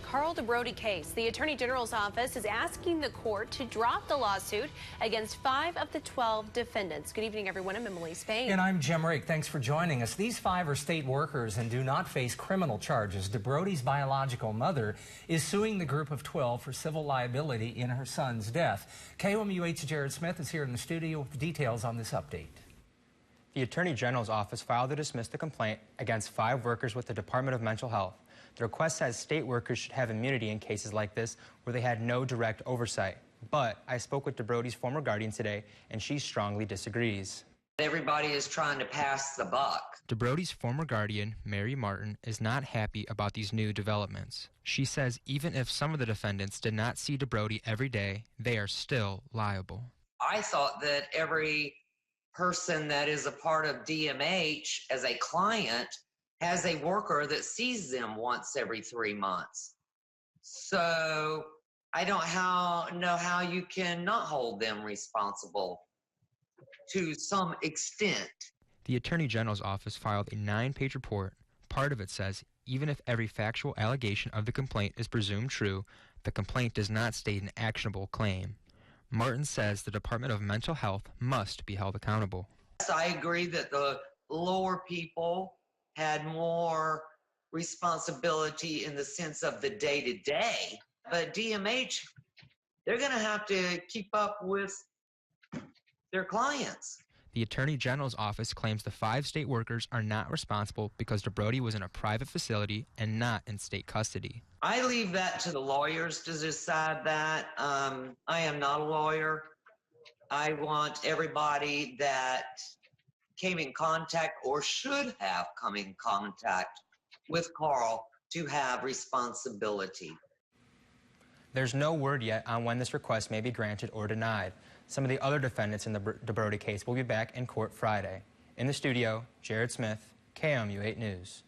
the Carl debrodie case. The Attorney General's office is asking the court to drop the lawsuit against 5 of the 12 defendants. Good evening, everyone. I'm Emily Spain. And I'm Jim Rake. Thanks for joining us. These 5 are state workers and do not face criminal charges. debrodie's biological mother is suing the group of 12 for civil liability in her son's death. KOMU8's Jared Smith is here in the studio with the details on this update. The Attorney General's office filed to dismiss the complaint against 5 workers with the Department of Mental Health. The request says state workers should have immunity in cases like this where they had no direct oversight. But I spoke with debrodie's former guardian today, and she strongly disagrees. Everybody is trying to pass the buck. debrodie's former guardian, Mary Martin, is not happy about these new developments. She says even if some of the defendants did not see debrodie every day, they are still liable. I thought that every person that is a part of DMH as a client has a worker that sees them once every 3 months. So I don't know how you can not hold them responsible to some extent. The Attorney General's office filed a 9-page report. Part of it says even if every factual allegation of the complaint is presumed true, the complaint does not state an actionable claim. Martin says the Department of Mental Health must be held accountable. Yes, I agree that the lower people had more responsibility in the sense of the day-to-day, but DMH, they're going to have to keep up with their clients. The Attorney General's office claims the 5 state workers are not responsible because debrodie was in a private facility and not in state custody. I leave that to the lawyers to decide that. I am not a lawyer. I want everybody that came in contact or should have come in contact with Carl to have responsibility. There's no word yet on when this request may be granted or denied. Some of the other defendants in the debrodie case will be back in court Friday. In the studio, Jared Smith, KOMU8 News.